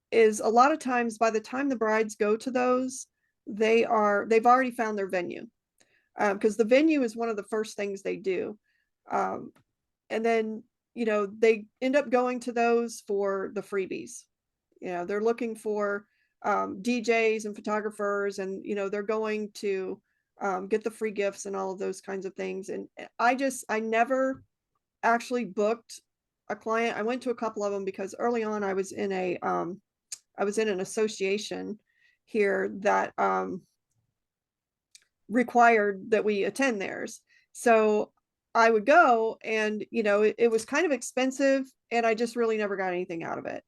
is a lot of times by the time the brides go to those, they've already found their venue. Because the venue is one of the first things they do. And then, they end up going to those for the freebies. They're looking for DJs and photographers, and, they're going to get the free gifts and all of those kinds of things. And I never actually booked a client. I went to a couple of them because early on I was in an association here that required that we attend theirs. So I would go, and it was kind of expensive, and I just really never got anything out of it.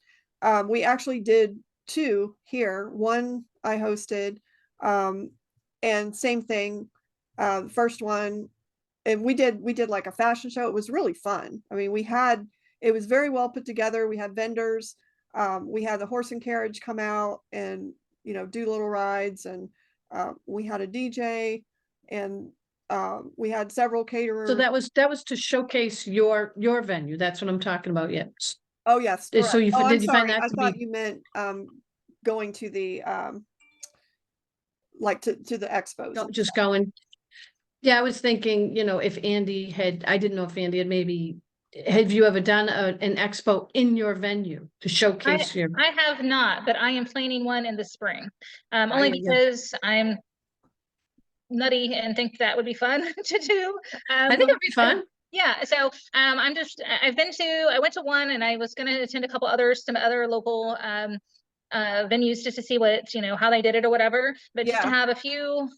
We actually did two here. One I hosted, and same thing. The first one, and we did like a fashion show. It was really fun. I mean, it was very well put together. We had vendors. We had the horse and carriage come out and do little rides, and we had a DJ, and we had several caterers. So that was to showcase your venue. That's what I'm talking about. Yes. Oh yes. So you I'm did you sorry. find that I to thought be you meant going to the like to the expos. just going? Yeah, I was thinking, if Andy I didn't know if Andy have you ever done an expo in your venue to showcase your? I have not, but I am planning one in the spring. Only yeah. because I'm nutty and think that would be fun to do. I think it'd be fun. Yeah, so I went to one, and I was going to attend a couple others, some other local venues, just to see what, how they did it or whatever, but just to Yeah. have a few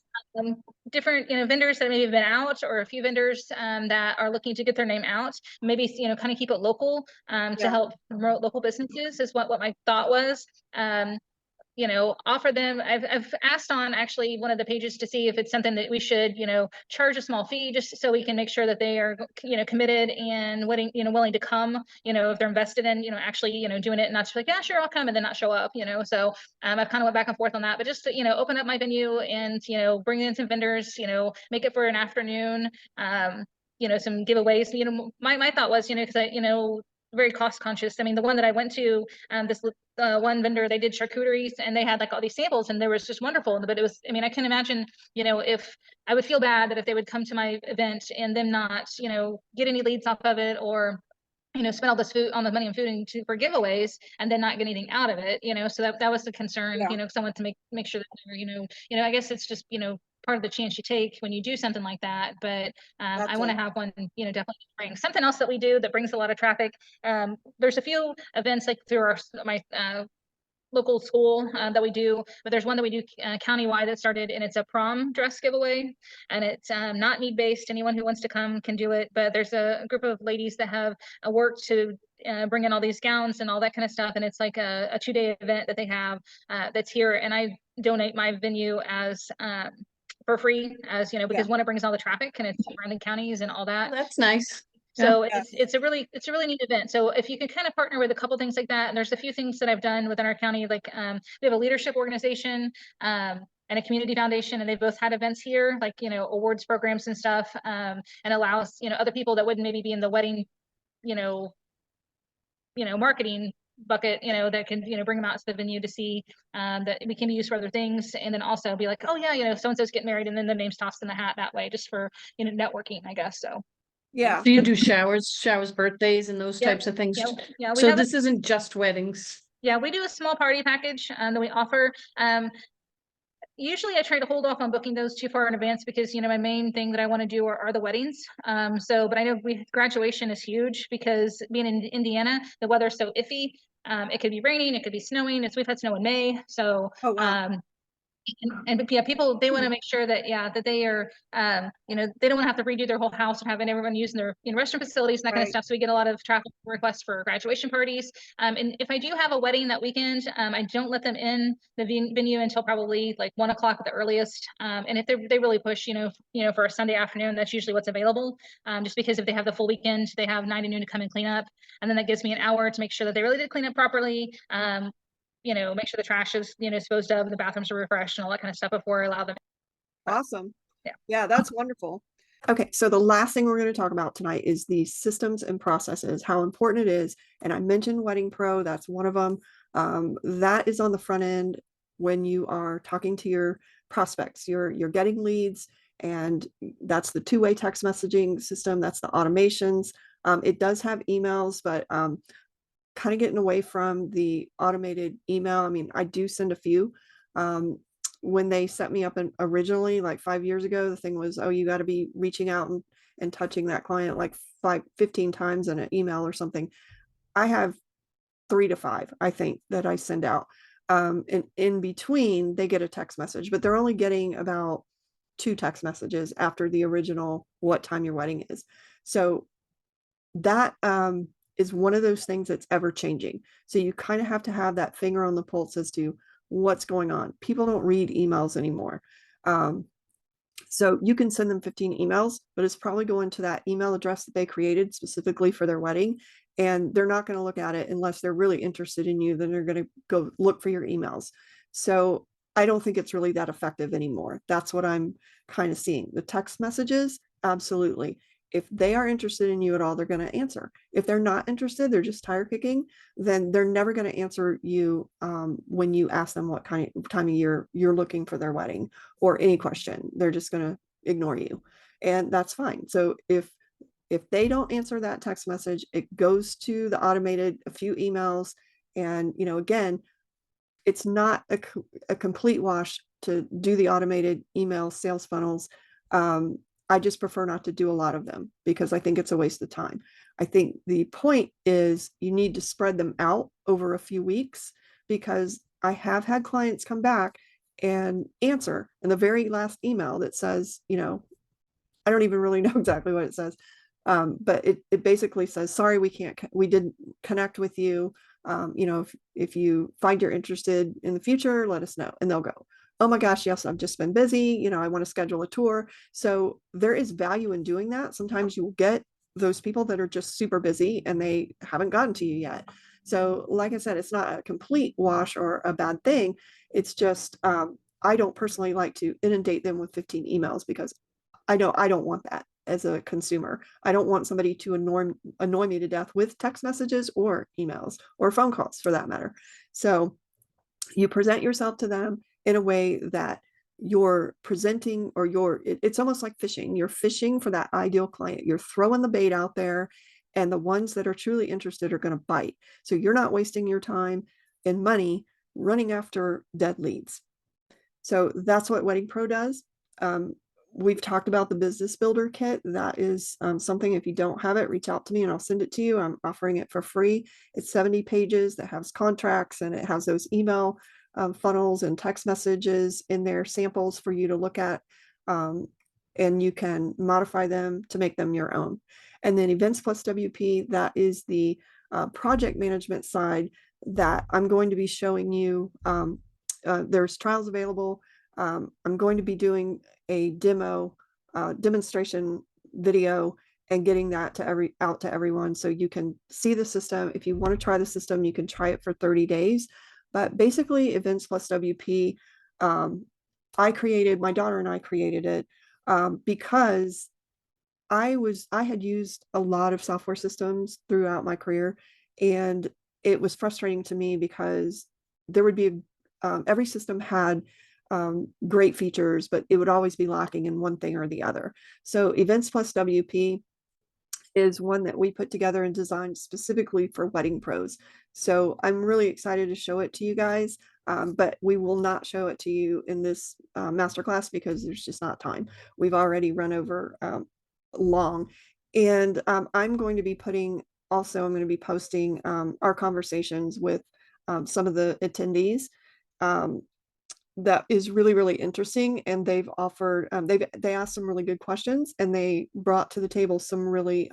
different, vendors that maybe have been out, or a few vendors that are looking to get their name out, maybe, kind of keep it local to Yeah. help promote local businesses is what my thought was. Offer them. I've asked on actually one of the pages to see if it's something that we should, charge a small fee, just so we can make sure that they are, committed and willing to come, if they're invested in, actually, doing it, and not just like, yeah, sure, I'll come, and then not show up, so I've kind of went back and forth on that, but just to, open up my venue and, bring in some vendors, make it for an afternoon, some giveaways, my thought was, because I, very cost conscious. I mean, the one that I went to, this one vendor, they did charcuteries, and they had like all these samples, and there was just wonderful. But it was, I mean, I can imagine, if I would feel bad that if they would come to my event and them not, get any leads off of it, or spend all this food on the money and food for giveaways, and then not get anything out of it, so that was the concern. Yeah. Someone to make sure that they're, I guess it's just, part of the chance you take when you do something like that. But I want to have one, definitely bring something else that we do that brings a lot of traffic. There's a few events like through my local school that we do, but there's one that we do countywide that started, and it's a prom dress giveaway, and it's not need-based. Anyone who wants to come can do it, but there's a group of ladies that have worked to bring in all these gowns and all that kind of stuff. And it's like a 2-day event that they have that's here. And I donate my venue as for free, as you know, because one, it brings all the traffic and it's surrounding counties and all that. That's nice. So it's a really neat event. So if you can kind of partner with a couple things like that, and there's a few things that I've done within our county, like we have a leadership organization and a community foundation, and they both had events here, like, you know, awards programs and stuff, and allows, you know, other people that wouldn't maybe be in the wedding, you know, marketing bucket, you know, that can, you know, bring them out to the venue to see that we can be used for other things. And then also be like, oh yeah, you know, so-and-so's getting married, and then the name's tossed in the hat that way, just for, you know, networking, I guess. So Yeah. So you do showers, birthdays and those types of things. yeah, we So have this isn't just weddings. yeah, we do a small party package that we offer. Usually I try to hold off on booking those too far in advance, because, you know, my main thing that I want to do are the weddings. But I know graduation is huge, because being in Indiana, the weather's so iffy. It could be raining, it could be snowing. We've had snow in May. So Oh, wow. and yeah, people, they want to make sure that, that they are, you know, they don't want to have to redo their whole house and having everyone using their, you know, restroom facilities and that kind of stuff. So we get a lot of traffic requests for graduation parties. And if I do have a wedding that weekend, I don't let them in the venue until probably like 1 o'clock at the earliest. And if they really push, you know, for a Sunday afternoon, that's usually what's available. Just because if they have the full weekend, they have 9 to noon to come and clean up. And then that gives me an hour to make sure that they really did clean up properly. You know, make sure the trash is, you know, disposed of, the bathrooms are refreshed and all that kind of stuff before I allow them. Awesome. Yeah. Yeah, that's wonderful. Okay, so the last thing we're going to talk about tonight is the systems and processes, how important it is. And I mentioned Wedding Pro, that's one of them. That is on the front end when you are talking to your prospects. You're getting leads, and that's the two-way text messaging system. That's the automations. It does have emails, but kind of getting away from the automated email. I mean, I do send a few. When they set me up originally, like 5 years ago, the thing was, oh, you got to be reaching out and touching that client like 15 times in an email or something. I have 3 to 5, I think, that I send out. And in between, they get a text message, but they're only getting about 2 text messages after the original, what time your wedding is. So that is one of those things that's ever changing. So you kind of have to have that finger on the pulse as to what's going on. People don't read emails anymore. So you can send them 15 emails, but it's probably going to that email address that they created specifically for their wedding. And they're not going to look at it unless they're really interested in you. Then they're going to go look for your emails. So I don't think it's really that effective anymore. That's what I'm kind of seeing. The text messages, absolutely. If they are interested in you at all, they're going to answer. If they're not interested, they're just tire kicking, then they're never going to answer you when you ask them what kind of time of year you're looking for their wedding or any question. They're just going to ignore you, and that's fine. So if they don't answer that text message, it goes to the automated, a few emails. And, you know, again, it's not a complete wash to do the automated email sales funnels. I just prefer not to do a lot of them because I think it's a waste of time. I think the point is you need to spread them out over a few weeks, because I have had clients come back and answer in the very last email that says, you know, I don't even really know exactly what it says. But it basically says, sorry, we didn't connect with you. You know, if you find you're interested in the future, let us know. And they'll go, oh my gosh, yes, I've just been busy. You know, I want to schedule a tour. So there is value in doing that. Sometimes you will get those people that are just super busy and they haven't gotten to you yet. So like I said, it's not a complete wash or a bad thing. It's just, I don't personally like to inundate them with 15 emails because I don't want that as a consumer. I don't want somebody to annoy me to death with text messages or emails or phone calls for that matter. So you present yourself to them in a way that you're presenting, or it's almost like fishing. You're fishing for that ideal client. You're throwing the bait out there, and the ones that are truly interested are going to bite. So you're not wasting your time and money running after dead leads. So that's what Wedding Pro does. We've talked about the business builder kit. That is something, if you don't have it, reach out to me and I'll send it to you. I'm offering it for free. It's 70 pages that has contracts, and it has those email funnels and text messages in there, samples for you to look at. And you can modify them to make them your own. And then Events Plus WP, that is the project management side that I'm going to be showing you. There's trials available. I'm going to be doing a demonstration video and getting that out to everyone so you can see the system. If you want to try the system, you can try it for 30 days. But basically, Events Plus WP, my daughter and I created it because I had used a lot of software systems throughout my career, and it was frustrating to me because there would be every system had great features, but it would always be lacking in one thing or the other. So Events Plus WP is one that we put together and designed specifically for wedding pros. So I'm really excited to show it to you guys, but we will not show it to you in this masterclass because there's just not time. We've already run over long. And I'm going to be posting our conversations with some of the attendees. That is really, really interesting. And they've offered, they asked some really good questions, and they brought to the table some really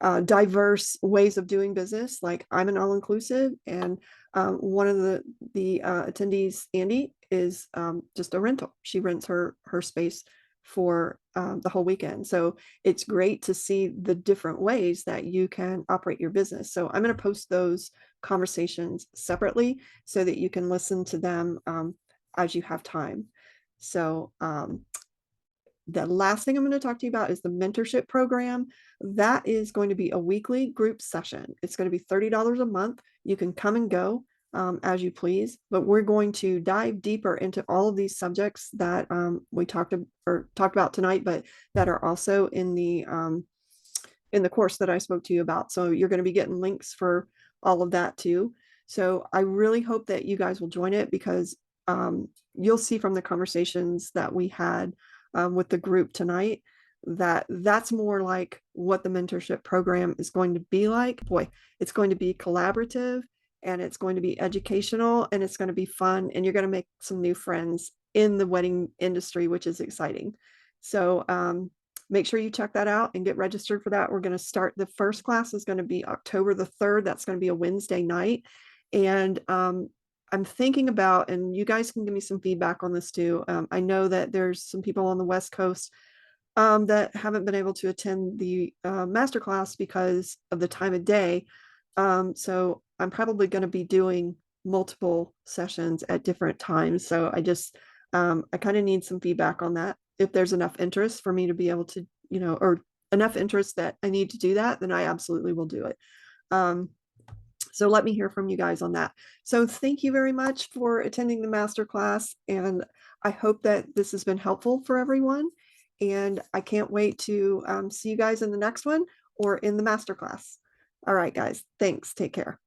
diverse ways of doing business. Like, I'm an all-inclusive, and one of the attendees, Andy, is just a rental. She rents her space for the whole weekend. So it's great to see the different ways that you can operate your business. So I'm going to post those conversations separately so that you can listen to them as you have time. So the last thing I'm going to talk to you about is the mentorship program. That is going to be a weekly group session. It's going to be $30 a month. You can come and go as you please, but we're going to dive deeper into all of these subjects that we talked about tonight, but that are also in the course that I spoke to you about. So you're going to be getting links for all of that too. So I really hope that you guys will join it, because you'll see from the conversations that we had with the group tonight that that's more like what the mentorship program is going to be like. Boy, it's going to be collaborative, and it's going to be educational, and it's going to be fun, and you're going to make some new friends in the wedding industry, which is exciting. So make sure you check that out and get registered for that. We're going to start, the first class is going to be October the 3rd. That's going to be a Wednesday night. And I'm thinking about, and you guys can give me some feedback on this too. I know that there's some people on the West Coast that haven't been able to attend the masterclass because of the time of day. So I'm probably going to be doing multiple sessions at different times. So I just, I kind of need some feedback on that. If there's enough interest for me to be able to, or enough interest that I need to do that, then I absolutely will do it. So let me hear from you guys on that. So thank you very much for attending the masterclass, and I hope that this has been helpful for everyone. And I can't wait to see you guys in the next one or in the masterclass. All right, guys, thanks. Take care.